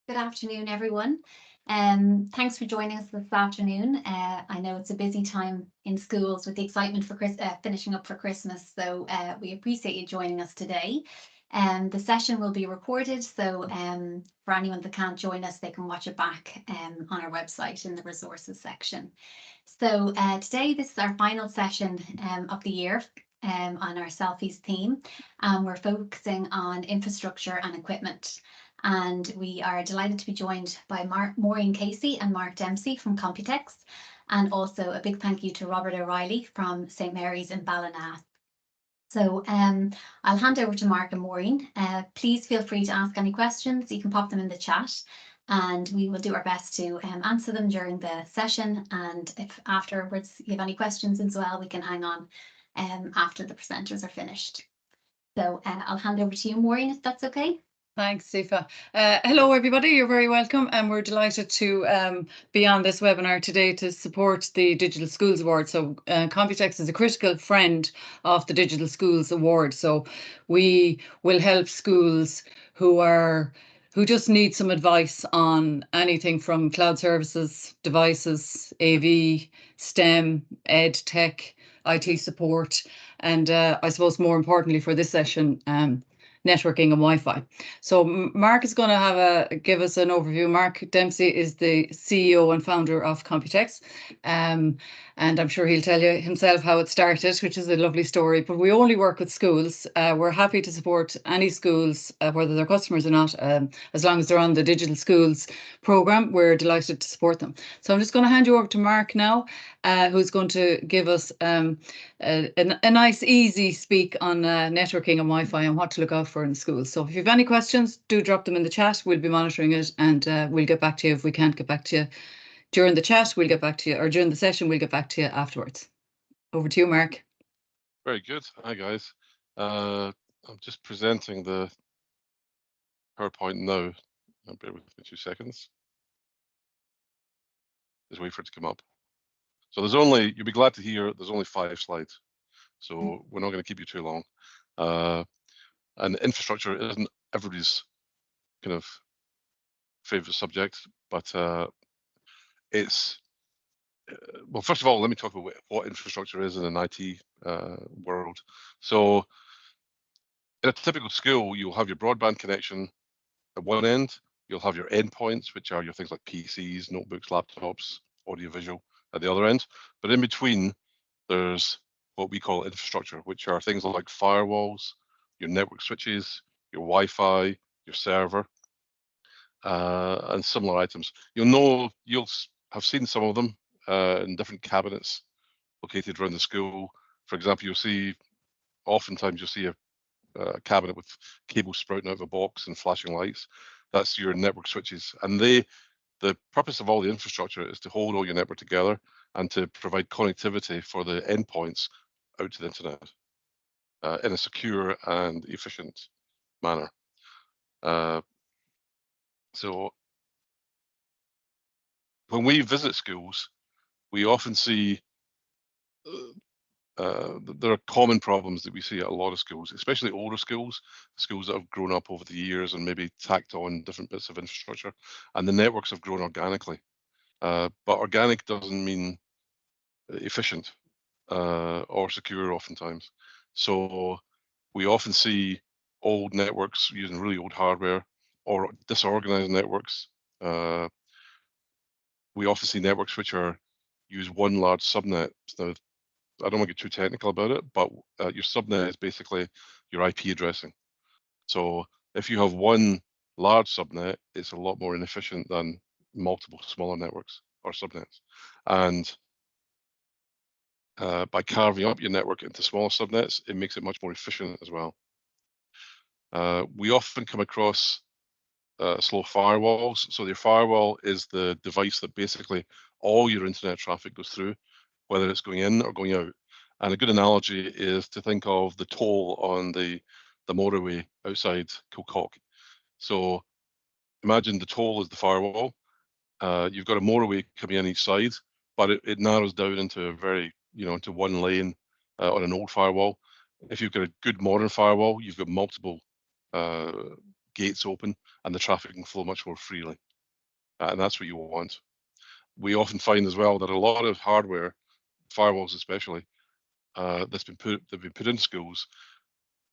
Good afternoon, everyone. Thanks for joining us this afternoon. I know it's a busy time in schools with the excitement for finishing up for Christmas, so we appreciate you joining us today. The session will be recorded, so for anyone that can't join us, they can watch it back on our website in the resources section. So today, this is our final session of the year on our selfies theme, and we're focusing on infrastructure and equipment. And we are delighted to be joined by Maureen Casey and Mark Dempsey from Computex, and also a big thank you to Robert O'Reilly from St Mary's in Ballina. So I'll hand over to Mark and Maureen. Please feel free to ask any questions. You can pop them in the chat, and we will do our best to answer them during the session. And if afterwards you have any questions as well, we can hang on after the presenters are finished. So I'll hand over to you, Maureen, if that's okay. Thanks, Sifa. Hello, everybody. You're very welcome, and we're delighted to be on this webinar today to support the Digital Schools Award. So Computex is a critical friend of the Digital Schools Award. So we will help schools who just need some advice on anything from cloud services, devices, AV, STEM, EdTech, IT support, and I suppose more importantly for this session, networking and Wi-Fi. So Mark is going to give us an overview. Mark Dempsey is the CEO and founder of Computex, and I'm sure he'll tell you himself how it started, which is a lovely story. But we only work with schools. We're happy to support any schools, whether they're customers or not, as long as they're on the Digital Schools programme. We're delighted to support them. So I'm just going to hand you over to Mark now, who's going to give us a nice, easy speak on networking and Wi-Fi and what to look out for in schools. So if you have any questions, do drop them in the chat. We'll be monitoring it, and we'll get back to you. If we can't get back to you during the chat, we'll get back to you, or during the session, we'll get back to you afterwards. Over to you, Mark. Very good. Hi, guys. I'm just presenting the PowerPoint now. Bear with me 2 seconds. Just wait for it to come up. So you'll be glad to hear, there's only 5 slides. So we're not going to keep you too long. And infrastructure isn't everybody's kind of favorite subject, but it's, well, first of all, let me talk about what infrastructure is in an IT world. So in a typical school, you'll have your broadband connection at one end, you'll have your endpoints, which are your things like PCs, notebooks, laptops, audiovisual at the other end. But in between, there's what we call infrastructure, which are things like firewalls, your network switches, your Wi-Fi, your server, and similar items. You'll have seen some of them in different cabinets located around the school. For example, oftentimes you'll see a cabinet with cables sprouting out of a box and flashing lights. That's your network switches, and the purpose of all the infrastructure is to hold all your network together and to provide connectivity for the endpoints out to the internet in a secure and efficient manner. So when we visit schools, we often see there are common problems that we see at a lot of schools, especially older schools that have grown up over the years and maybe tacked on different bits of infrastructure, and the networks have grown organically. But organic doesn't mean efficient or secure oftentimes. So we often see old networks using really old hardware or disorganized networks. We often see networks which use one large subnet. Now, I don't want to get too technical about it, but your subnet is basically your IP addressing. So if you have one large subnet, it's a lot more inefficient than multiple smaller networks or subnets. And by carving up your network into smaller subnets, it makes it much more efficient as well. We often come across slow firewalls. So your firewall is the device that basically all your internet traffic goes through, whether it's going in or going out. And a good analogy is to think of the toll on the motorway outside Kilcock. So imagine the toll is the firewall. You've got a motorway coming in each side, but it narrows down into into one lane on an old firewall. If you've got a good modern firewall, you've got multiple gates open and the traffic can flow much more freely. And that's what you want. We often find as well that a lot of hardware, firewalls especially, they've been put in schools,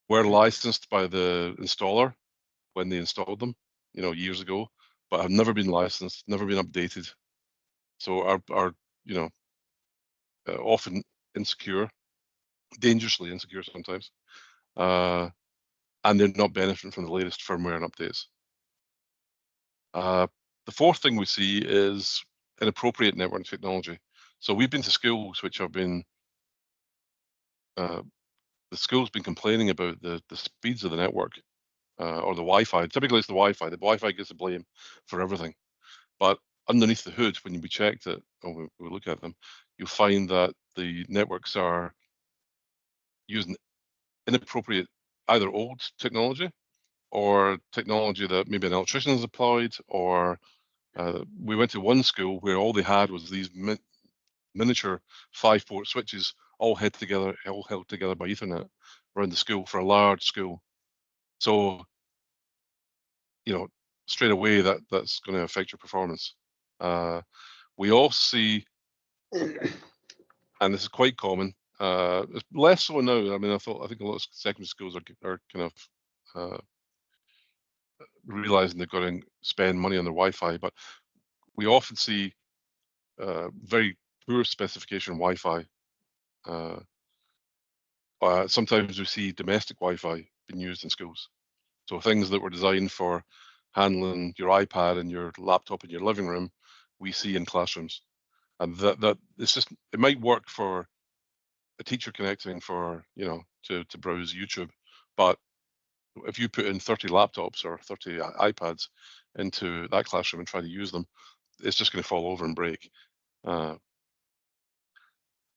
were licensed by the installer when they installed them, years ago, but have never been licensed, never been updated. So are often insecure, dangerously insecure sometimes, and they're not benefiting from the latest firmware and updates. The fourth thing we see is inappropriate network technology. So we've been to schools which have been, the school's been complaining about the speeds of the network or the Wi-Fi. Typically it's the Wi-Fi. The Wi-Fi gets the blame for everything. But underneath the hood, when we checked it, or we look at them, you'll find that the networks are using inappropriate, either old technology or technology that maybe an electrician has applied, or we went to one school where all they had was these miniature 5-port switches all held together by Ethernet around the school for a large school. So, straight away that's going to affect your performance. We also see, and this is quite common, it's less so now. I mean, I think a lot of secondary schools are kind of realizing they've got to spend money on their Wi-Fi, but we often see very poor specification Wi-Fi. Sometimes we see domestic Wi-Fi being used in schools. So things that were designed for handling your iPad and your laptop in your living room, we see in classrooms. And that it's just, it might work for a teacher connecting for, to browse YouTube, but if you put in 30 laptops or 30 iPads into that classroom and try to use them, it's just going to fall over and break.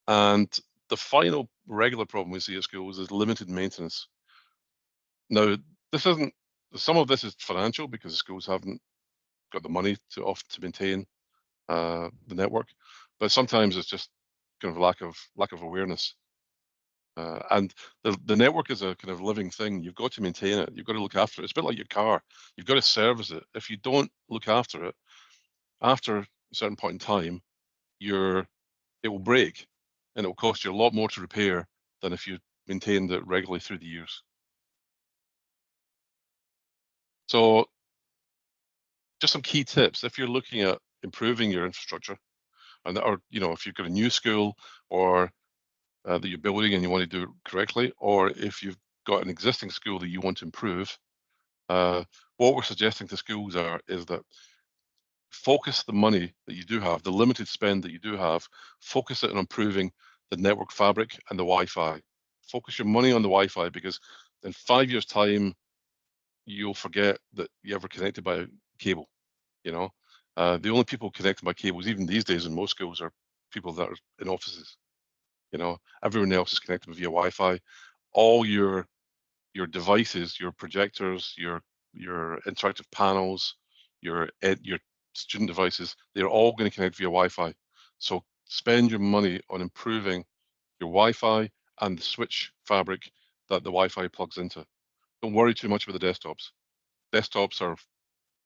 And the final regular problem we see at schools is limited maintenance. Now, some of this is financial because the schools haven't got the money to maintain the network, but sometimes it's just kind of lack of awareness. And the network is a kind of living thing. You've got to maintain it. You've got to look after it. It's a bit like your car. You've got to service it. If you don't look after it, after a certain point in time, it will break, and it will cost you a lot more to repair than if you maintained it regularly through the years. So just some key tips if you're looking at improving your infrastructure, or if you've got a new school or that you're building and you want to do it correctly, or if you've got an existing school that you want to improve, what we're suggesting to schools is that focus the money that you do have, the limited spend that you do have, focus it on improving the network fabric and the Wi-Fi. Focus your money on the Wi-Fi, because in 5 years' time, you'll forget that you ever connected by a cable. The only people connected by cables, even these days in most schools, are people that are in offices. Everyone else is connected via Wi-Fi. All your devices, your projectors, your interactive panels, your student devices, they're all going to connect via Wi-Fi. So spend your money on improving your Wi-Fi and the switch fabric that the Wi-Fi plugs into. Don't worry too much about the desktops. Desktops are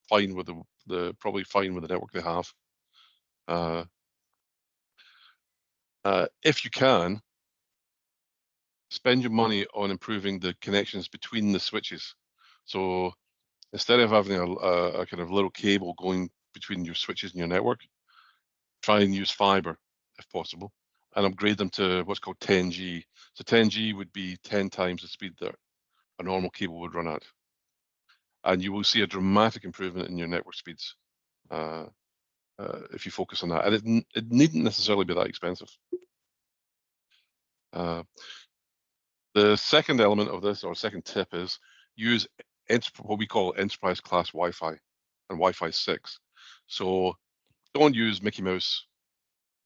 fine with probably fine with the network they have. If you can, spend your money on improving the connections between the switches. So instead of having a kind of little cable going between your switches and your network, try and use fiber if possible, and upgrade them to what's called 10G. So 10G would be 10 times the speed that a normal cable would run at. And you will see a dramatic improvement in your network speeds if you focus on that. And it needn't necessarily be that expensive. The second element of this, or second tip, is use what we call enterprise class Wi-Fi and Wi-Fi 6. So don't use Mickey Mouse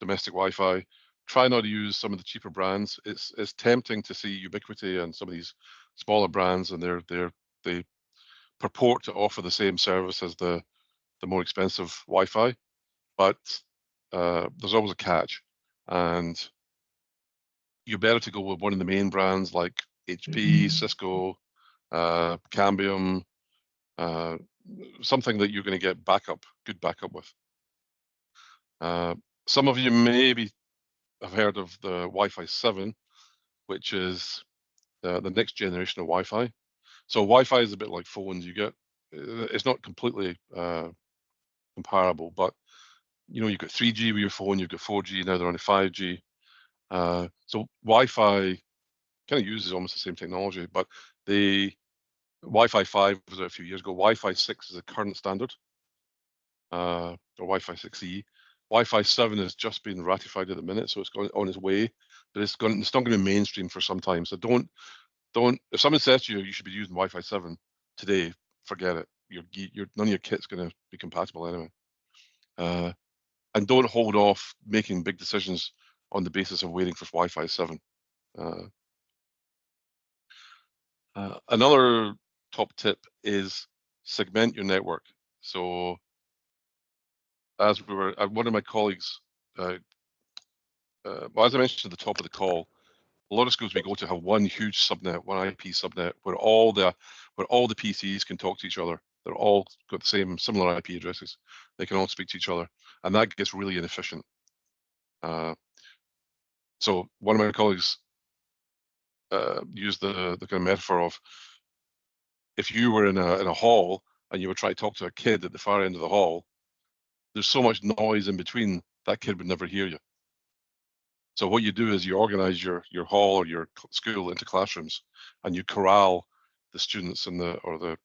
domestic Wi-Fi. Try not to use some of the cheaper brands. It's tempting to see Ubiquiti and some of these smaller brands, and they purport to offer the same service as the more expensive Wi-Fi, but there's always a catch, and you're better to go with one of the main brands like HP, Cisco, Cambium, something that you're going to get good backup with. Some of you maybe have heard of the Wi-Fi 7, which is the next generation of Wi-Fi. So Wi-Fi is a bit like phones. It's not completely comparable, but you've got 3G with your phone, you've got 4G, now they're on 5G. So Wi-Fi kind of uses almost the same technology, but the Wi-Fi 5 was out a few years ago. Wi-Fi 6 is the current standard, or Wi-Fi 6E. Wi-Fi 7 has just been ratified at the minute, so it's going on its way, but it's not going to be mainstream for some time. So don't. If someone says to you you should be using Wi-Fi 7 today, forget it. None of your kit's going to be compatible anyway. And don't hold off making big decisions on the basis of waiting for Wi-Fi 7. Another top tip is segment your network. So as one of my colleagues, well, as I mentioned at the top of the call, a lot of schools we go to have one huge subnet, one IP subnet, where all the PCs can talk to each other. They're all got the same similar IP addresses. They can all speak to each other, and that gets really inefficient. So one of my colleagues used the kind of metaphor of, if you were in a hall and you would try to talk to a kid at the far end of the hall, there's so much noise in between that kid would never hear you. So what you do is you organize your hall or your school into classrooms, and you corral the students and the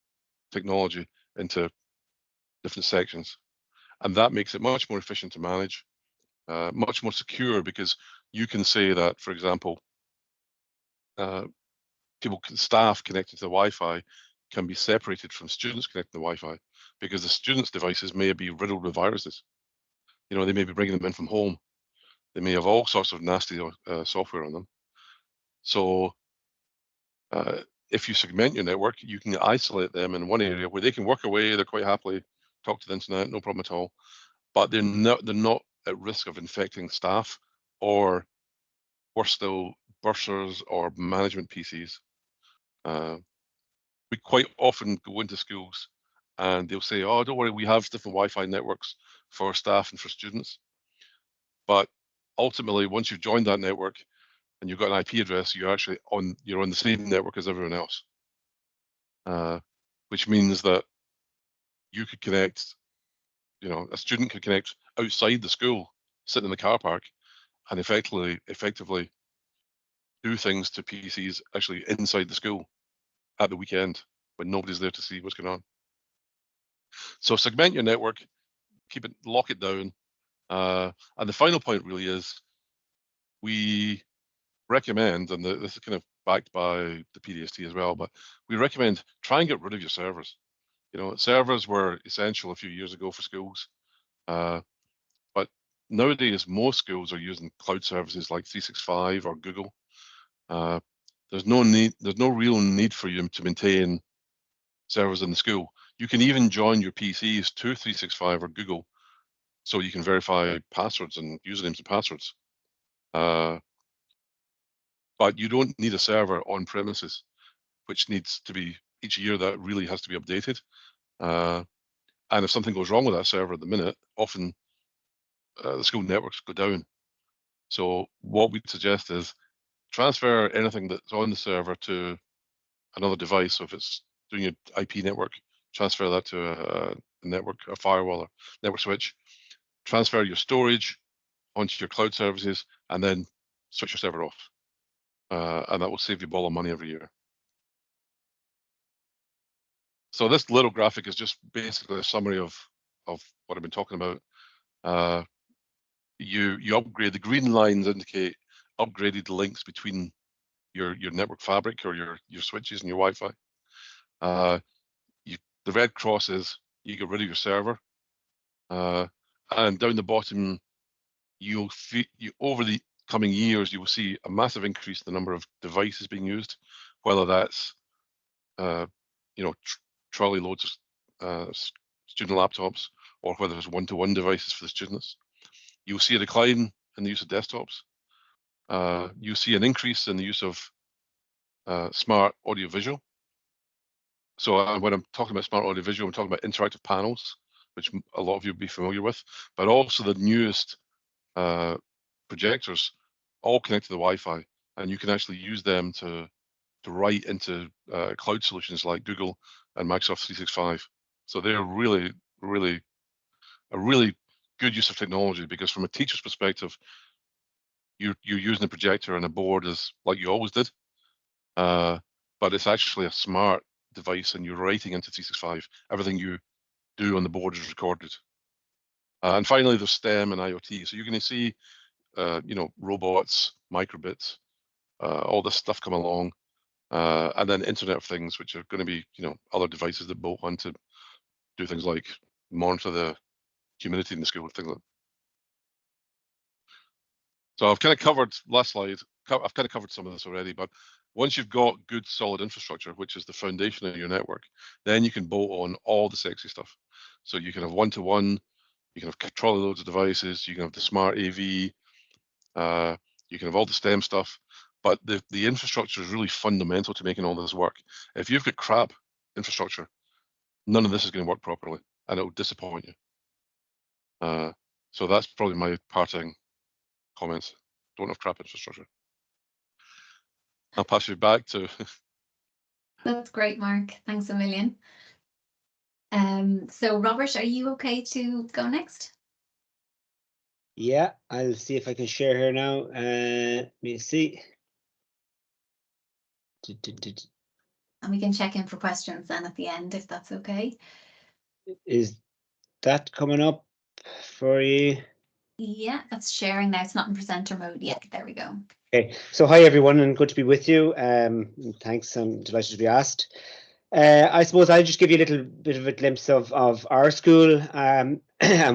technology into different sections, and that makes it much more efficient to manage, much more secure, because you can say that, for example, staff connected to the Wi-Fi can be separated from students connected to the Wi-Fi, because the students' devices may be riddled with viruses. They may be bringing them in from home. They may have all sorts of nasty software on them. So if you segment your network, you can isolate them in one area where they can work away. They're quite happily talk to the internet, no problem at all. But they're not at risk of infecting staff, or worse still, bursars or management PCs. We quite often go into schools and they'll say, "Oh, don't worry, we have different Wi-Fi networks for staff and for students." But ultimately, once you've joined that network and you've got an IP address, you're on the same network as everyone else, which means that you could connect. A student could connect outside the school, sit in the car park, and effectively do things to PCs actually inside the school at the weekend when nobody's there to see what's going on. So segment your network, lock it down. And the final point really is, we recommend, and this is kind of backed by the PDST as well, but we recommend try and get rid of your servers. Servers were essential a few years ago for schools, but nowadays most schools are using cloud services like 365 or Google. There's no real need for you to maintain servers in the school. You can even join your PCs to 365 or Google, so you can verify passwords and usernames and passwords. But you don't need a server on premises, which needs to be, each year that really has to be updated. And if something goes wrong with that server at the minute, often the school networks go down. So what we'd suggest is transfer anything that's on the server to another device. So if it's doing your IP network, transfer that to a network, a firewall, or network switch. Transfer your storage onto your cloud services, and then switch your server off. And that will save you a ball of money every year. So this little graphic is just basically a summary of what I've been talking about. You upgrade, the green lines indicate upgraded links between your network fabric or your switches and your Wi-Fi. The red cross is you get rid of your server, and down the bottom, over the coming years you will see a massive increase in the number of devices being used, whether that's trolley loads of student laptops, or whether it's one-to-one devices for the students. You'll see a decline in the use of desktops. You see an increase in the use of smart audiovisual. So when I'm talking about smart audio visual, I'm talking about interactive panels, which a lot of you will be familiar with, but also the newest projectors, all connect to the Wi-Fi, and you can actually use them to write into cloud solutions like Google and Microsoft 365. So they're really, really a really good use of technology, because from a teacher's perspective, you're using the projector and a board as like you always did, but it's actually a smart device, and you're writing into 365. Everything you do on the board is recorded. And finally, there's STEM and IoT. So you're going to see, robots, microbits, all this stuff come along, and then Internet of Things, which are going to be, other devices that bolt on to do things like monitor the humidity in the school, things like that. So I've kind of covered, last slide, I've kind of covered some of this already, but once you've got good solid infrastructure, which is the foundation of your network, then you can bolt on all the sexy stuff. So you can have one-to-one, you can have trolley loads of devices, you can have the smart AV, you can have all the STEM stuff, but the infrastructure is really fundamental to making all this work. If you've got crap infrastructure, none of this is going to work properly, and it will disappoint you. So that's probably my parting comments. Don't have crap infrastructure. I'll pass you back to. That's great, Mark. Thanks a million. So Robert, are you okay to go next? Yeah, I'll see if I can share here now. Let me see. And we can check in for questions then at the end, if that's okay. Is that coming up for you? Yeah, that's sharing now. It's not in presenter mode yet. There we go. Okay, so hi everyone, and good to be with you. Thanks, I'm delighted to be asked. I suppose I'll just give you a little bit of a glimpse of our school, and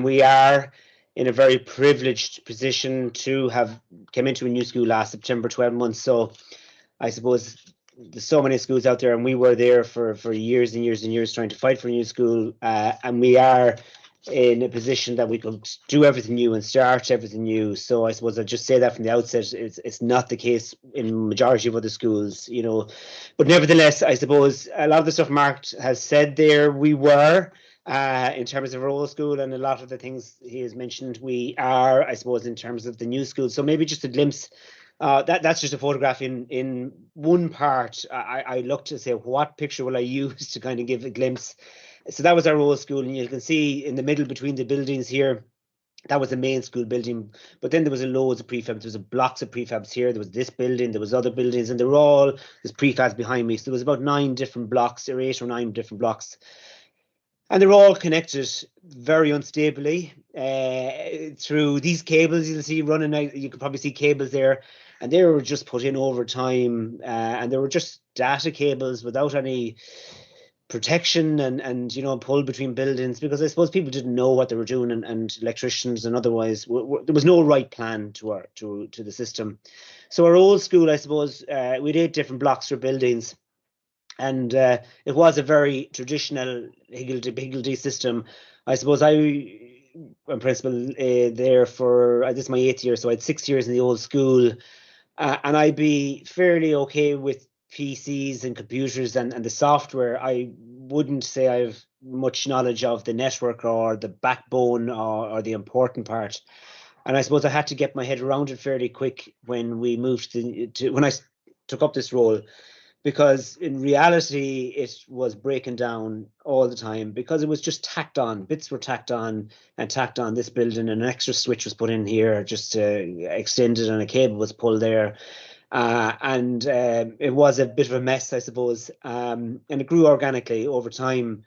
we are in a very privileged position to have come into a new school last September, 12 months. So I suppose there's so many schools out there, and we were there for years and years and years trying to fight for a new school, and we are in a position that we could do everything new and start everything new. So I suppose I'll just say that from the outset, it's not the case in majority of other schools, but nevertheless, I suppose a lot of the stuff Mark has said there, we were in terms of our old school, and a lot of the things he has mentioned, we are, I suppose, in terms of the new school. So maybe just a glimpse. That's just a photograph in one part. I looked to say, what picture will I use to kind of give a glimpse? So that was our old school, and you can see in the middle between the buildings here, that was the main school building. But then there was loads of prefabs. There was blocks of prefabs here. There was this building. There was other buildings, and they were all there's prefabs behind me. So there was about 9 different blocks, or 8 or 9 different blocks. And they're all connected very unstably through these cables you'll see running out. You can probably see cables there, and they were just put in over time, and they were just data cables without any protection and pulled between buildings, because I suppose people didn't know what they were doing, and electricians and otherwise there was no right plan to the system. So our old school, I suppose, we had 8 different blocks for buildings. And it was a very traditional higgledy system. I suppose I'm principal there for, this is my 8th year, so I had 6 years in the old school. And I'd be fairly okay with PCs and computers and the software. I wouldn't say I have much knowledge of the network or the backbone or the important part. And I suppose I had to get my head around it fairly quick when we moved when I took up this role, because in reality it was breaking down all the time, because it was just tacked on. Bits were tacked on and tacked on this building, and an extra switch was put in here just to extend it, and a cable was pulled there. And it was a bit of a mess, I suppose, and it grew organically over time.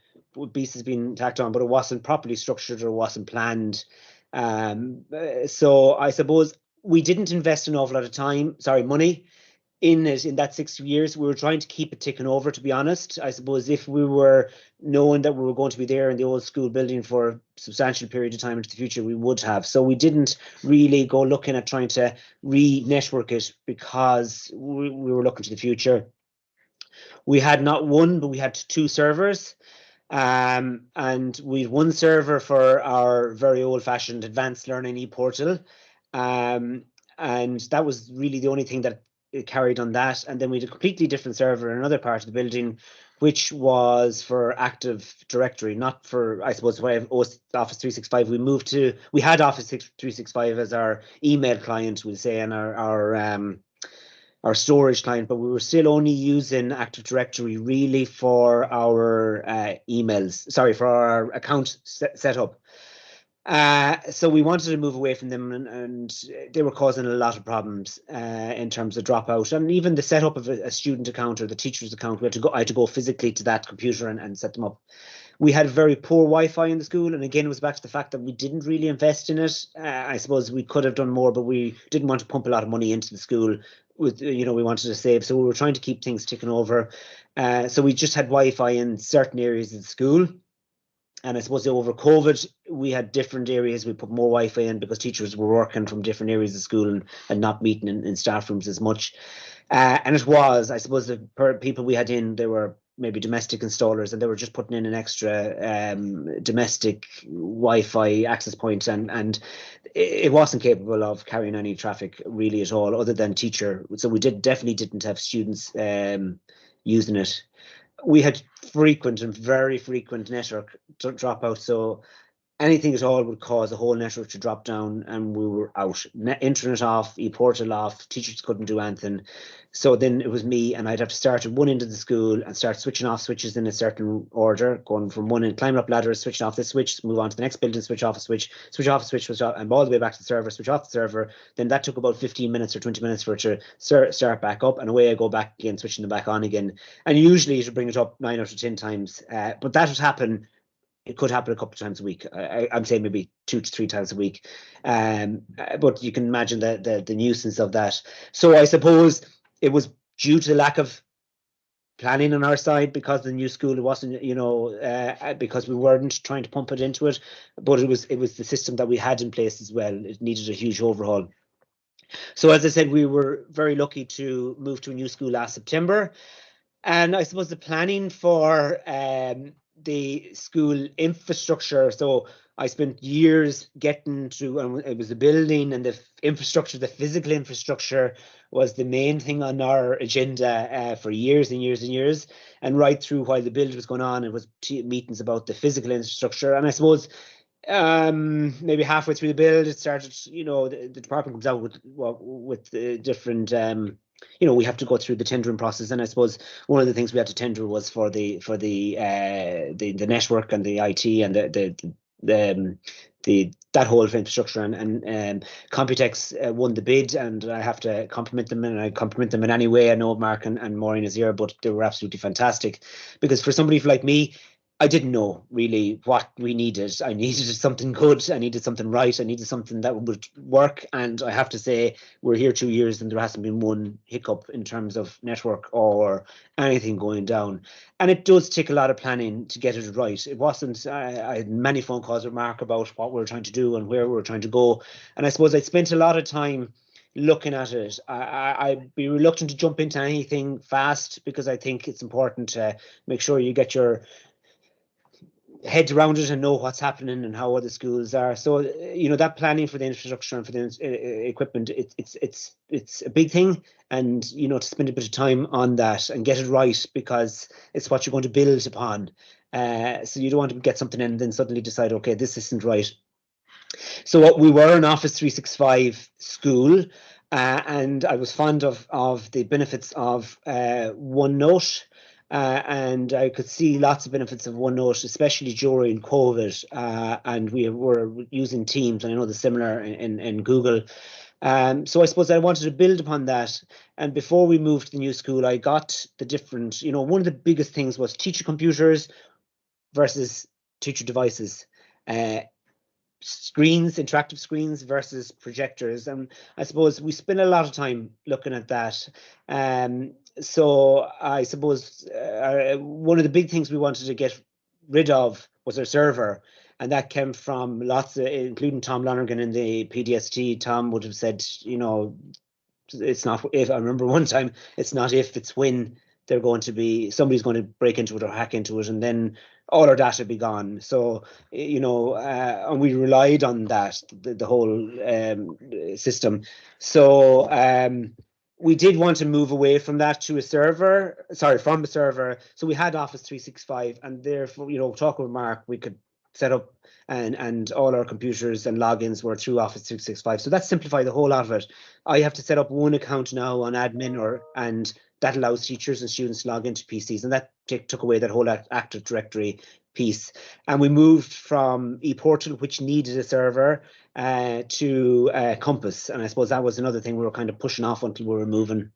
Pieces being tacked on, but it wasn't properly structured or wasn't planned. So I suppose we didn't invest an awful lot of money in it in that 6 years. We were trying to keep it ticking over, to be honest. I suppose if we were knowing that we were going to be there in the old school building for a substantial period of time into the future, we would have. So we didn't really go looking at trying to re-network it, because we were looking to the future. We had not one, but we had 2 servers. And we had 1 server for our very old-fashioned advanced learning e-portal. And that was really the only thing that it carried on that. And then we had a completely different server in another part of the building which was for Active Directory, not for, I suppose, Office 365. We had Office 365 as our email client, we'll say, and our storage client, but we were still only using Active Directory really for our for our account setup. So we wanted to move away from them, and they were causing a lot of problems in terms of dropout, and even the setup of a student account or the teacher's account. I had to go physically to that computer and set them up. We had very poor Wi-Fi in the school, and again, it was back to the fact that we didn't really invest in it. I suppose we could have done more, but we didn't want to pump a lot of money into the school. We wanted to save, so we were trying to keep things ticking over. So we just had Wi-Fi in certain areas of the school. And I suppose over COVID, we had different areas. We put more Wi-Fi in because teachers were working from different areas of school and not meeting in staff rooms as much. And it was, I suppose, the people we had in, they were maybe domestic installers, and they were just putting in an extra domestic Wi-Fi access point, and it wasn't capable of carrying any traffic really at all, other than teacher. So we definitely didn't have students using it. We had very frequent network dropout, so anything at all would cause the whole network to drop down, and we were out. Internet off, e-portal off, teachers couldn't do anything. So then it was me, and I'd have to start at one end of the school and start switching off switches in a certain order, going from one end, climbing up ladders, switching off this switch, move on to the next building, switch off a switch, switch off a switch, and all the way back to the server, switch off the server. Then that took about 15 minutes or 20 minutes for it to start back up, and away I go back again, switching them back on again. And usually it would bring it up 9 out of 10 times, but that would happen. It could happen a couple of times a week. I'm saying maybe 2 to 3 times a week. But you can imagine the nuisance of that. So I suppose it was due to the lack of planning on our side, because the new school, it wasn't, because we weren't trying to pump it into it, but it was the system that we had in place as well. It needed a huge overhaul. So as I said, we were very lucky to move to a new school last September. And I suppose the planning for the school infrastructure, so I spent years getting to, and it was the building and the infrastructure, the physical infrastructure was the main thing on our agenda for years and years and years. And right through while the build was going on, it was meetings about the physical infrastructure. And I suppose maybe halfway through the build, it started, the department comes out with different we have to go through the tendering process, and I suppose one of the things we had to tender was for the network and the IT and that whole infrastructure, and Computex won the bid, and I have to compliment them, and I compliment them in any way. I know Mark and Maureen is here, but they were absolutely fantastic, because for somebody like me, I didn't know really what we needed. I needed something good. I needed something right. I needed something that would work. And I have to say, we're here 2 years and there hasn't been one hiccup in terms of network or anything going down. And it does take a lot of planning to get it right. It wasn't, I had many phone calls with Mark about what we were trying to do and where we were trying to go. And I suppose I'd spent a lot of time looking at it. I'd be reluctant to jump into anything fast, because I think it's important to make sure you get your head around it and know what's happening and how other schools are. So that planning for the infrastructure and for the equipment, it's a big thing, and to spend a bit of time on that and get it right, because it's what you're going to build upon. So you don't want to get something in and then suddenly decide, okay, this isn't right. So we were an Office 365 school, and I was fond of the benefits of OneNote. And I could see lots of benefits of OneNote, especially during COVID, and we were using Teams, and I know the similar in Google. So I suppose I wanted to build upon that. And before we moved to the new school, I got the different, one of the biggest things was teacher computers versus teacher devices. Screens, interactive screens versus projectors, and I suppose we spend a lot of time looking at that. So I suppose one of the big things we wanted to get rid of was our server, and that came from lots of, including Tom Lonergan in the PDST. Tom would have said, it's not if. I remember one time, it's not if, it's when they're going to be, somebody's going to break into it or hack into it, and then all our data be gone. So, and we relied on that, the whole system. So we did want to move away from that to a server, from a server. So we had Office 365, and therefore, talking with Mark, we could set up and all our computers and logins were through Office 365. So that simplified the whole lot of it. I have to set up one account now on admin, and that allows teachers and students to log into PCs, and that took away that whole Active Directory piece. And we moved from ePortal, which needed a server, to Compass. And I suppose that was another thing we were kind of pushing off until we were moving.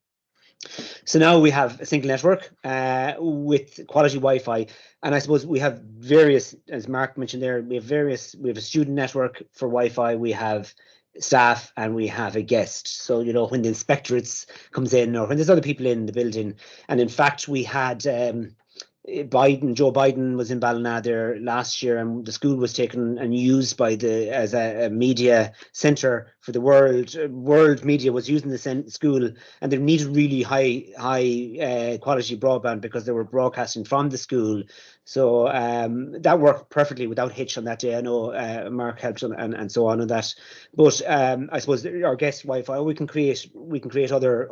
So now we have a single network with quality Wi-Fi. And I suppose we have various, as Mark mentioned there, we have a student network for Wi-Fi, we have staff, and we have a guest. So, when the inspectorates comes in, or when there's other people in the building. And in fact, we had Joe Biden was in Ballina there last year, and the school was taken and used as a media center for the world. World media was using the school, and they needed really high quality broadband because they were broadcasting from the school. So that worked perfectly without hitch on that day. I know Mark helped and so on that. But I suppose our guest Wi-Fi, we can create other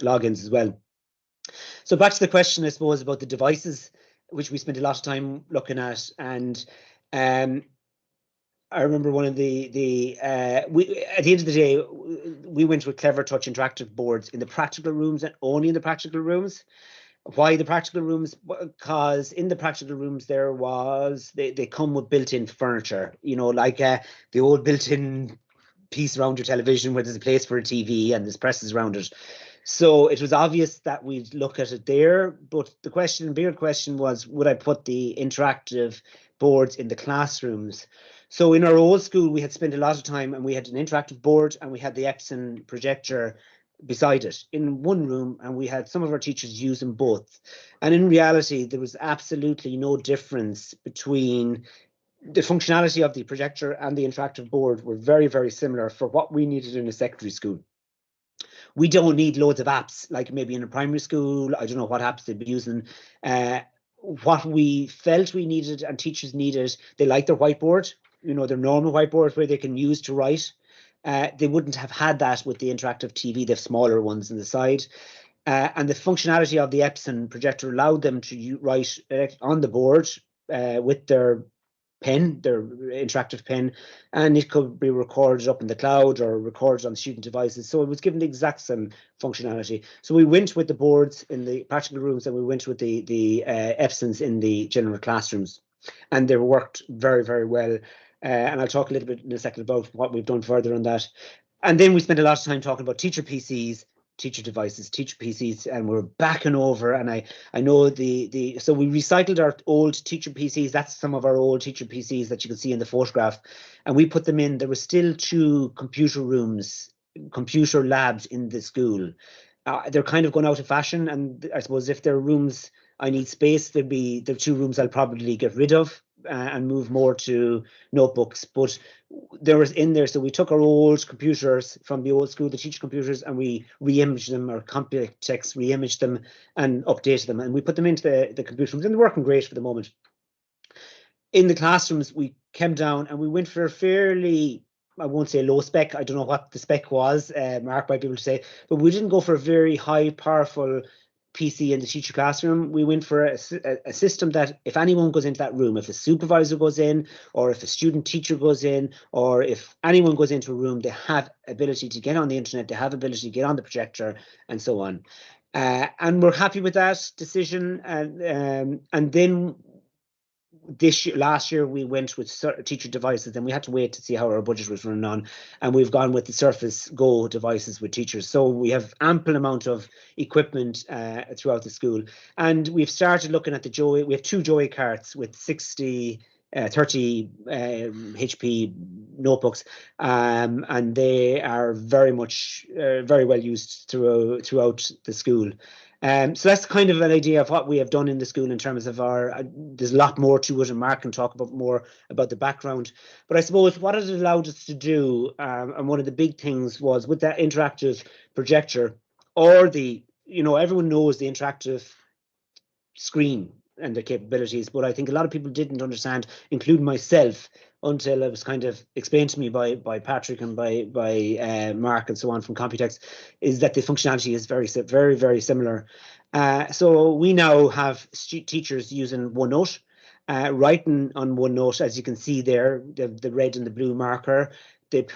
logins as well. So back to the question, I suppose, about the devices, which we spent a lot of time looking at. And I remember one of we at the end of the day, we went with Clever Touch interactive boards in the practical rooms and only in the practical rooms. Why the practical rooms? Because in the practical rooms they come with built-in furniture, like the old built-in piece around your television where there's a place for a TV and there's presses around it. So it was obvious that we'd look at it there, but the bigger question was, would I put the interactive boards in the classrooms? So in our old school, we had spent a lot of time, and we had an interactive board, and we had the Epson projector beside it in one room, and we had some of our teachers using both. And in reality, there was absolutely no difference between the functionality of the projector and the interactive board. Were very, very similar for what we needed in a secondary school. We don't need loads of apps like maybe in a primary school. I don't know what apps they'd be using. What we felt we needed and teachers needed, they like their whiteboard, their normal whiteboard where they can use to write. They wouldn't have had that with the interactive TV, the smaller ones on the side. And the functionality of the Epson projector allowed them to write on the board with their pen, their interactive pen, and it could be recorded up in the cloud or recorded on student devices. So it was given the exact same functionality. So we went with the boards in the practical rooms, and we went with the Epsons in the general classrooms, and they worked very, very well. And I'll talk a little bit in a second about what we've done further on that. And then we spent a lot of time talking about teacher PCs, teacher devices, teacher PCs, and we're backing over. And I know so we recycled our old teacher PCs. That's some of our old teacher PCs that you can see in the photograph, and we put them in. There were still 2 computer rooms, computer labs in the school. They're kind of gone out of fashion, and I suppose if there are rooms I need space, there'll be the 2 rooms I'll probably get rid of and move more to notebooks. But there was in there, so we took our old computers from the old school, the teacher computers, and we re-imaged them, or Computex re-imaged them and updated them, and we put them into the computer rooms, and they're working great for the moment. In the classrooms, we came down and we went for a fairly, I won't say low spec, I don't know what the spec was, Mark might be able to say, but we didn't go for a very high powerful PC in the teacher classroom. We went for a system that if anyone goes into that room, if a supervisor goes in, or if a student teacher goes in, or if anyone goes into a room, they have ability to get on the internet, they have ability to get on the projector, and so on. And we're happy with that decision. And then last year we went with teacher devices, and we had to wait to see how our budget was running on, and we've gone with the Surface Go devices with teachers. So we have ample amount of equipment throughout the school, and we've started looking at we have 2 Joey carts with 30 HP notebooks, and they are very much very well used throughout the school. So that's kind of an idea of what we have done in the school in terms of there's a lot more to it, and Mark can talk more about the background. But I suppose what it allowed us to do, and one of the big things was with that interactive projector, or everyone knows the interactive screen and their capabilities, but I think a lot of people didn't understand, including myself, until it was kind of explained to me by Patrick and by Mark and so on from Computex, is that the functionality is very similar. So we now have teachers using OneNote, writing on OneNote, as you can see there, the red and the blue marker. They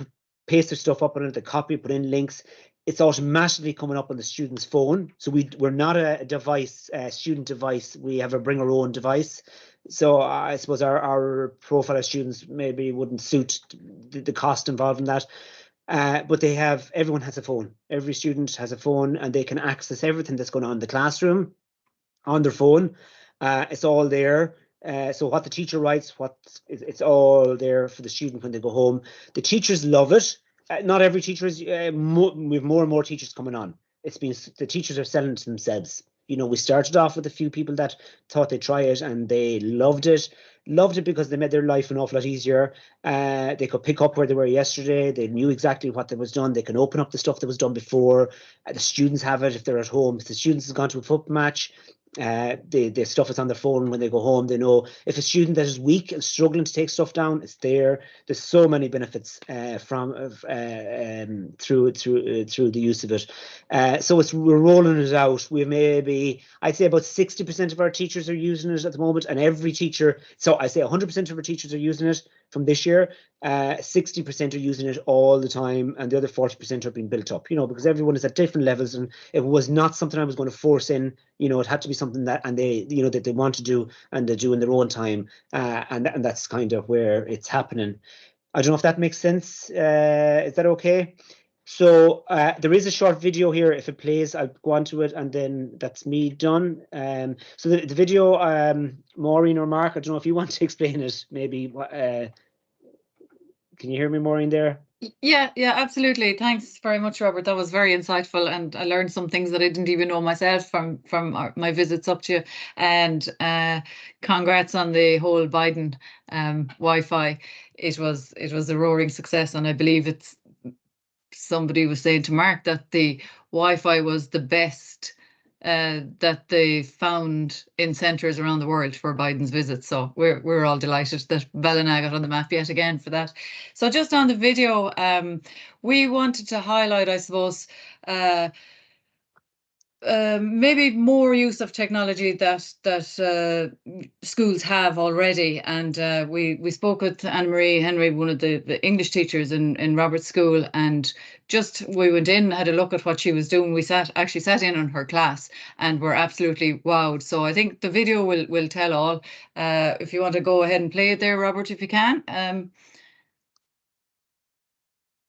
paste their stuff up on it, they copy, put in links. It's automatically coming up on the student's phone. So we're not a device, student device. We have a bring our own device. So I suppose our profile of students maybe wouldn't suit the cost involved in that. But everyone has a phone. Every student has a phone, and they can access everything that's going on in the classroom on their phone. It's all there. So what the teacher writes, it's all there for the student when they go home. The teachers love it. Not every teacher is. We have more and more teachers coming on. The teachers are selling to themselves. You know, we started off with a few people that thought they'd try it and they loved it. Loved it because they made their life an awful lot easier. They could pick up where they were yesterday. They knew exactly what was done. They can open up the stuff that was done before. The students have it if they're at home. If the students have gone to a football match, the stuff is on their phone when they go home. They know if a student that is weak and struggling to take stuff down, it's there. There's so many benefits through the use of it. So we're rolling it out. We maybe, I'd say about 60% of our teachers are using it at the moment, and every teacher. So I say 100% of our teachers are using it from this year. 60% are using it all the time, and the other 40% are being built up. You know, because everyone is at different levels, and it was not something I was going to force in. You know, it had to be something that, and they, you know, that they want to do and they do in their own time, and that's kind of where it's happening. I don't know if that makes sense. Is that okay? So there is a short video here. If it plays, I'll go on to it, and then that's me done. So the video, Maureen or Mark, I don't know if you want to explain it. Maybe. Can you hear me, Maureen? There. Yeah, absolutely. Thanks very much, Robert. That was very insightful, and I learned some things that I didn't even know myself from my visits up to you. And congrats on the whole Biden Wi-Fi. It was a roaring success, and I believe somebody was saying to Mark that the Wi-Fi was the best that they found in centres around the world for Biden's visit. So we're all delighted that Ballina got on the map yet again for that. So just on the video, we wanted to highlight, I suppose, maybe more use of technology that schools have already, and we spoke with Anne-Marie Henry, one of the English teachers in Robert's school, and we went in, had a look at what she was doing. We actually sat in on her class, and we're absolutely wowed. So I think the video will tell all. If you want to go ahead and play it there, Robert, if you can,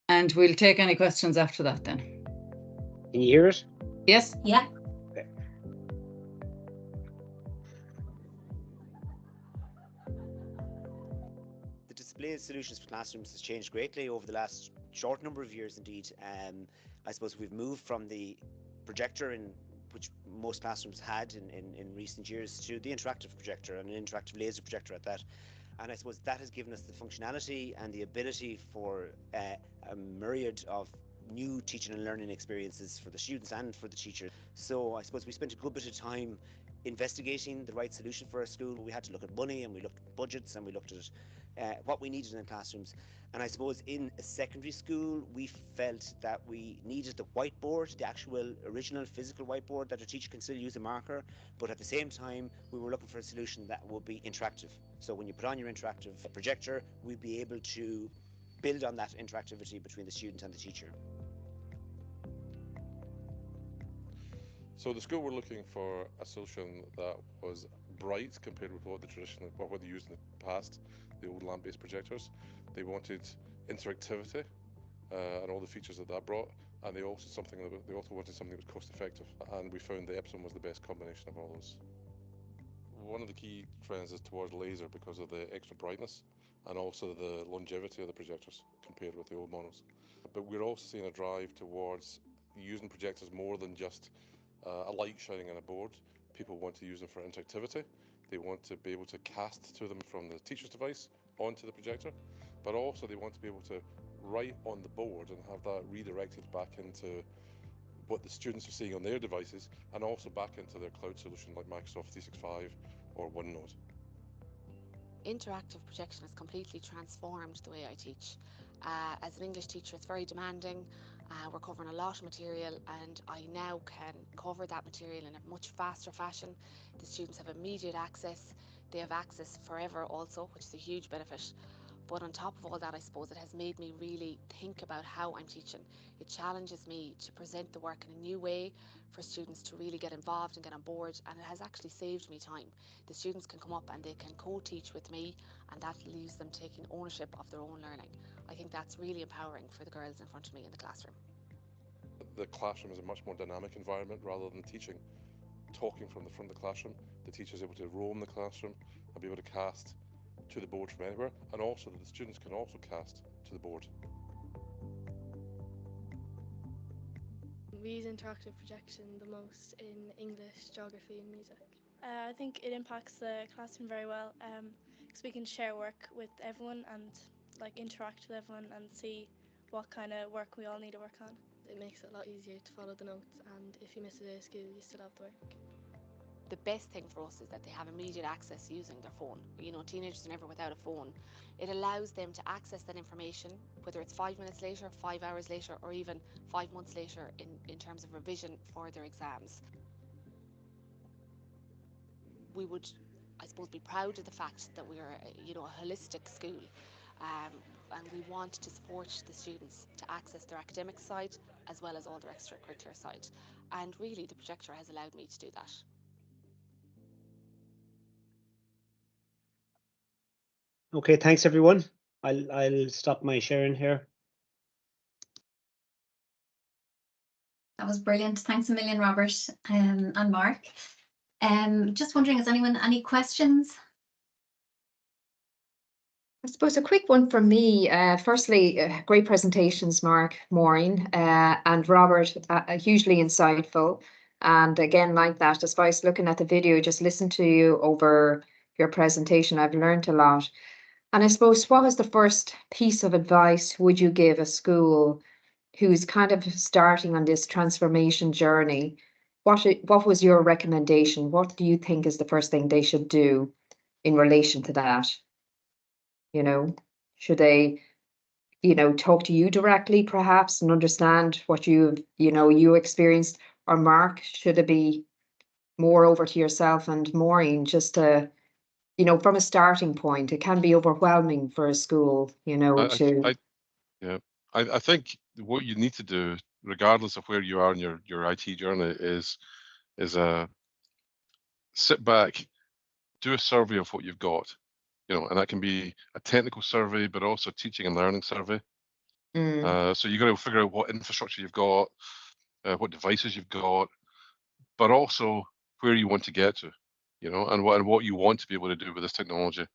and we'll take any questions after that then. Can you hear it? Yes. Yeah. Okay. The display solutions for classrooms has changed greatly over the last short number of years indeed. I suppose we've moved from the projector, which most classrooms had in recent years, to the interactive projector, and an interactive laser projector at that. And I suppose that has given us the functionality and the ability for a myriad of new teaching and learning experiences for the students and for the teachers. So I suppose we spent a good bit of time investigating the right solution for our school. We had to look at money, and we looked at budgets, and we looked at what we needed in classrooms. And I suppose in a secondary school, we felt that we needed the whiteboard, the actual original physical whiteboard that a teacher can still use a marker, but at the same time, we were looking for a solution that would be interactive. So when you put on your interactive projector, we'd be able to build on that interactivity between the student and the teacher. So the school were looking for a solution that was bright compared with what they used in the past, the old lamp-based projectors. They wanted interactivity and all the features that brought, and they also wanted something that was cost-effective. And we found the Epson was the best combination of all those. One of the key trends is towards laser because of the extra brightness and also the longevity of the projectors compared with the old models. But we're also seeing a drive towards using projectors more than just a light shining on a board. People want to use them for interactivity. They want to be able to cast to them from the teacher's device onto the projector, but also they want to be able to write on the board and have that redirected back into what the students are seeing on their devices, and also back into their cloud solution like Microsoft 365 or OneNote. Interactive projection has completely transformed the way I teach. As an English teacher, it's very demanding. We're covering a lot of material, and I now can cover that material in a much faster fashion. The students have immediate access. They have access forever also, which is a huge benefit. But on top of all that, I suppose it has made me really think about how I'm teaching. It challenges me to present the work in a new way for students to really get involved and get on board, and it has actually saved me time. The students can come up and they can co-teach with me, and that leaves them taking ownership of their own learning. I think that's really empowering for the girls in front of me in the classroom. The classroom is a much more dynamic environment rather than teaching. Talking from the front of the classroom, the teacher is able to roam the classroom and be able to cast to the board from anywhere, and also that the students can also cast to the board. We use interactive projection the most in English, geography and music. I think it impacts the classroom very well because we can share work with everyone and like interact with everyone and see what kind of work we all need to work on. It makes it a lot easier to follow the notes, and if you miss a day of school, you still have the work. The best thing for us is that they have immediate access using their phone. You know, teenagers are never without a phone. It allows them to access that information, whether it's 5 minutes later, 5 hours later, or even 5 months later in terms of revision for their exams. We would, I suppose, be proud of the fact that we are, a holistic school. And we want to support the students to access their academic side as well as all their extracurricular side. And really, the projector has allowed me to do that. Okay, thanks everyone. I'll stop my sharing here. That was brilliant. Thanks a million, Robert and Mark. Just wondering, has anyone any questions? I suppose a quick one from me. Firstly, great presentations, Mark, Maureen, and Robert, hugely insightful. And again, like that, despite looking at the video, just listen to you over your presentation. I've learned a lot. And I suppose, what was the first piece of advice would you give a school who's kind of starting on this transformation journey? What was your recommendation? What do you think is the first thing they should do in relation to that? You know, should they, talk to you directly perhaps and understand what you experienced? Or Mark, should it be more over to yourself and Maureen, just to, from a starting point? It can be overwhelming for a school, I think what you need to do, regardless of where you are in your IT journey, is sit back, do a survey of what you've got, and that can be a technical survey, but also a teaching and learning survey. So you got to figure out what infrastructure you've got, what devices you've got, but also where you want to get to, and what you want to be able to do with this technology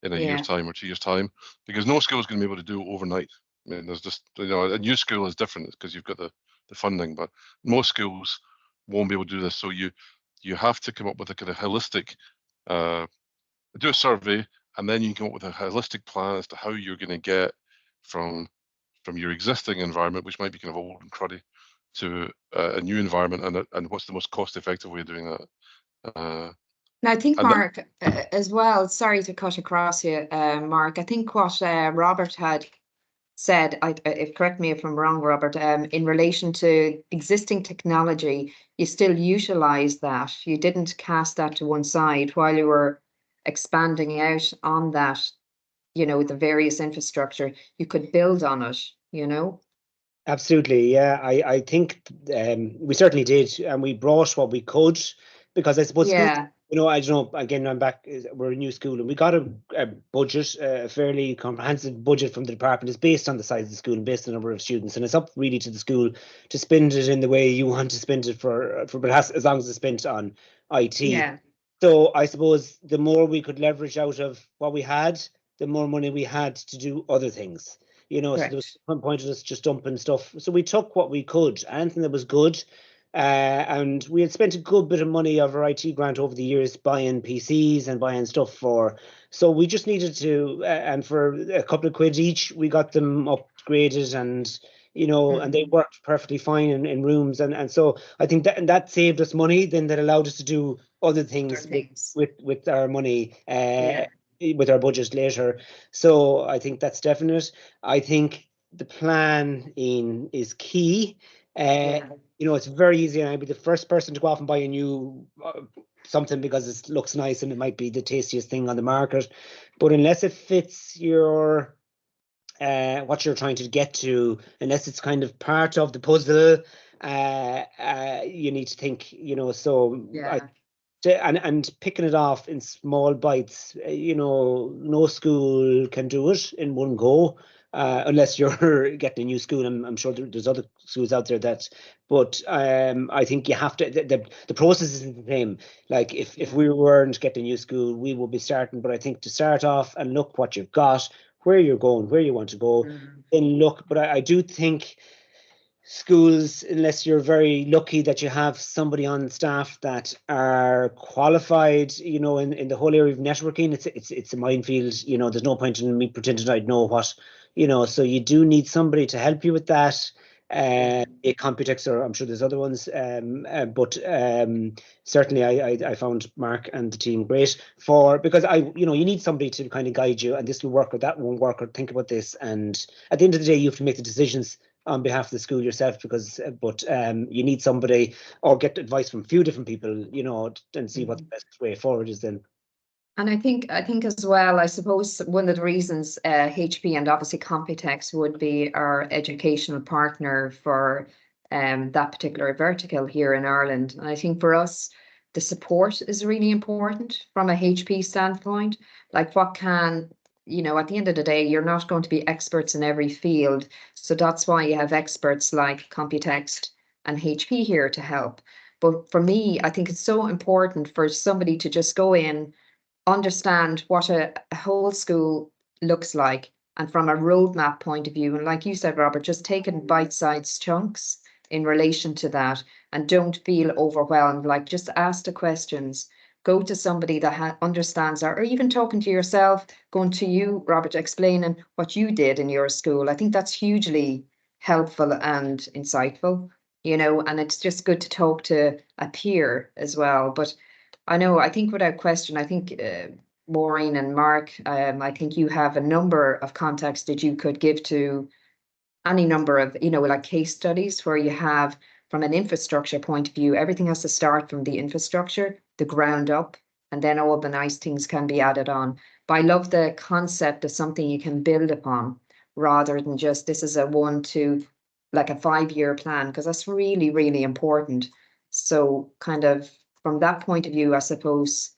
in a year's time or 2 years' time, because no school is going to be able to do it overnight. I mean, there's just, a new school is different because you've got the funding, but most schools won't be able to do this. So you have to come up with a kind of holistic, do a survey, and then you can come up with a holistic plan as to how you're going to get from your existing environment, which might be kind of old and cruddy, to a new environment, and what's the most cost-effective way of doing that. And I think, Mark, as well, sorry to cut across you, Mark, I think what Robert had said, correct me if I'm wrong, Robert, in relation to existing technology, you still utilize that. You didn't cast that to one side while you were expanding out on that, the various infrastructure. You could build on it, Absolutely, yeah. I think we certainly did, and we brought what we could, because I suppose schools, I don't know, again, I'm back, we're a new school, and we got a budget, a fairly comprehensive budget from the department. It's based on the size of the school and based on the number of students, and it's up really to the school to spend it in the way you want to spend it but as long as it's spent on IT. Yeah. So I suppose the more we could leverage out of what we had, the more money we had to do other things. So there was one point of us just dumping stuff. So we took what we could, anything that was good. And we had spent a good bit of money of our IT grant over the years buying PCs and buying stuff so we just needed to, and for a couple of quid each, we got them upgraded, and and they worked perfectly fine in rooms. And so I think that saved us money, then that allowed us to do other things things. with our money, Yeah. with our budget later. So I think that's definite. I think the plan in is key. Yeah. You know, it's very easy, and I'd be the first person to go off and buy a new something because it looks nice and it might be the tastiest thing on the market. But unless it fits your what you're trying to get to, unless it's kind of part of the puzzle, you need to think, you know, so Yeah. and picking it off in small bites, you know, no school can do it in one go, unless you're getting a new school. I'm sure there's other schools out there that, but I think you have to, the process isn't the same. Like if we weren't getting a new school, we would be starting, but I think to start off and look what you've got, where you're going, where you want to go, then look, but I do think schools, unless you're very lucky that you have somebody on staff that are qualified, you know, in the whole area of networking, it's a minefield. You know, there's no point in me pretending I'd know what, you know. So you do need somebody to help you with that. A Computex, or I'm sure there's other ones, but certainly I found Mark and the team great because you know, you need somebody to kind of guide you, and this will work or that won't work, or think about this. And at the end of the day, you have to make the decisions on behalf of the school yourself, because but you need somebody, or get advice from a few different people, you know, and see what the best way forward is then. And I think as well, I suppose one of the reasons HP and obviously Computex would be our educational partner for that particular vertical here in Ireland. And I think for us, the support is really important from a HP standpoint. Like what can, you know, at the end of the day, you're not going to be experts in every field. So that's why you have experts like Computex and HP here to help. But for me, I think it's so important for somebody to just go in, understand what a whole school looks like, and from a roadmap point of view, and like you said, Robert, just take it in bite-sized chunks in relation to that, and don't feel overwhelmed. Like, just ask the questions, go to somebody that understands that, or even talking to yourself, going to you, Robert, explaining what you did in your school. I think that's hugely helpful and insightful, you know, and it's just good to talk to a peer as well. But I know, I think without question, I think Maureen and Mark, I think you have a number of contacts that you could give to any number of, you know, like case studies where you have, from an infrastructure point of view, everything has to start from the infrastructure, the ground up, and then all the nice things can be added on. But I love the concept of something you can build upon, rather than just this is a 1 to like a 5-year plan, because that's really, really important. So kind of from that point of view, I suppose,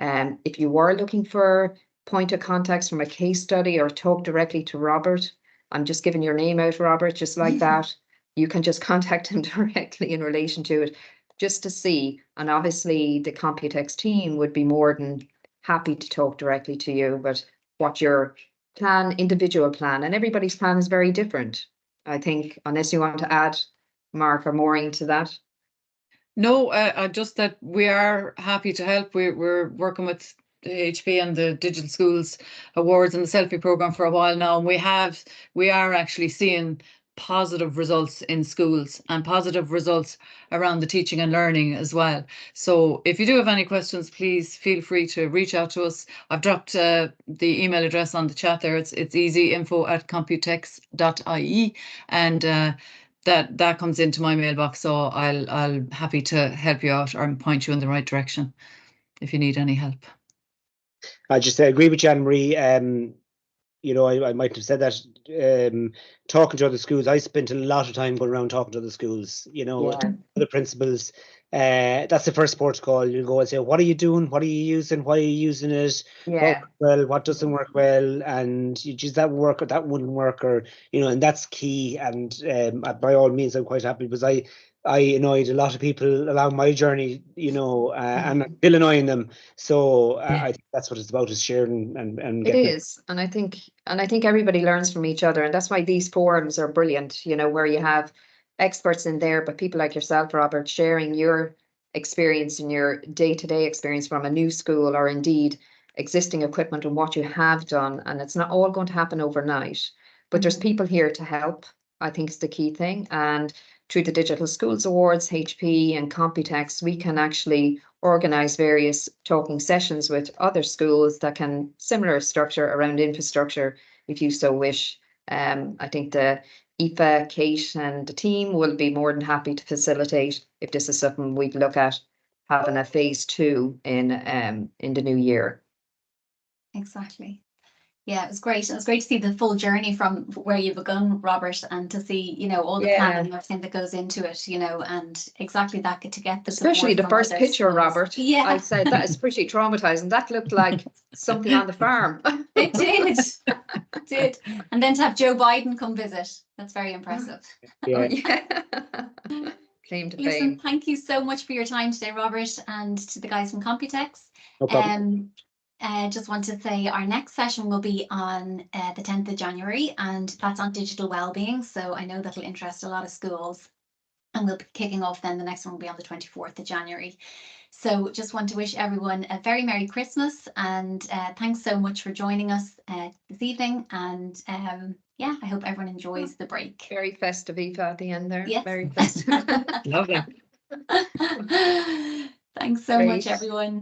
if you were looking for point of contacts from a case study, or talk directly to Robert, I'm just giving your name out, Robert, just like that. You can just contact him directly in relation to it, just to see. And obviously the Computex team would be more than happy to talk directly to you, but what your plan, individual plan, and everybody's plan is very different. I think, unless you want to add, Mark or Maureen, to that. No, just that we are happy to help. We're working with the HP and the Digital Schools Awards and the Selfie program for a while now, and we are actually seeing positive results in schools and positive results around the teaching and learning as well. So if you do have any questions, please feel free to reach out to us. I've dropped the email address on the chat there. It's easy, info@computex.ie, and that comes into my mailbox, so I'll happy to help you out or point you in the right direction if you need any help. I just agree with you, Anne-Marie. You know, I might have said that, talking to other schools. I spent a lot of time going around talking to other schools, you know, the principals. That's the first port call. You go and say, what are you doing? What are you using? Why are you using it? What works well, what doesn't work well? And you just, that would work or that wouldn't work, or, you know, and that's key. And by all means, I'm quite happy, because I annoyed a lot of people along my journey, you know, and I'm still annoying them. So I think that's what it's about, is sharing and it is. And I think everybody learns from each other, and that's why these forums are brilliant, you know, where you have experts in there, but people like yourself, Robert, sharing your experience and your day-to-day experience from a new school, or indeed existing equipment, and what you have done. And it's not all going to happen overnight, but there's people here to help, I think, is the key thing. And through the Digital Schools Awards, HP and Computex, we can actually organise various talking sessions with other schools that can similar structure around infrastructure, if you so wish. I think the Aoife, Kate and the team will be more than happy to facilitate if this is something we'd look at having a phase 2 in the new year. Exactly. Yeah, it was great. It was great to see the full journey from where you've begun, Robert, and to see, you know, all the planning and everything that goes into it, you know, and exactly that to get the especially the first picture, schools. Robert. Yeah, I said that is pretty traumatizing. That looked like something on the farm. it did. It did. And then to have Joe Biden come visit, that's very impressive. Yeah. Yeah. Claim to Listen, fame. thank you so much for your time today, Robert, and to the guys from Computex. No problem. Just want to say our next session will be on the 10th of January, and that's on digital wellbeing. So I know that'll interest a lot of schools, and we'll be kicking off then. The next one will be on the 24th of January. So just want to wish everyone a very Merry Christmas, and thanks so much for joining us this evening. And yeah, I hope everyone enjoys the break. Very festive, Aoife, at the end there. Yes. Very festive. Lovely. Thanks so much, Great. everyone.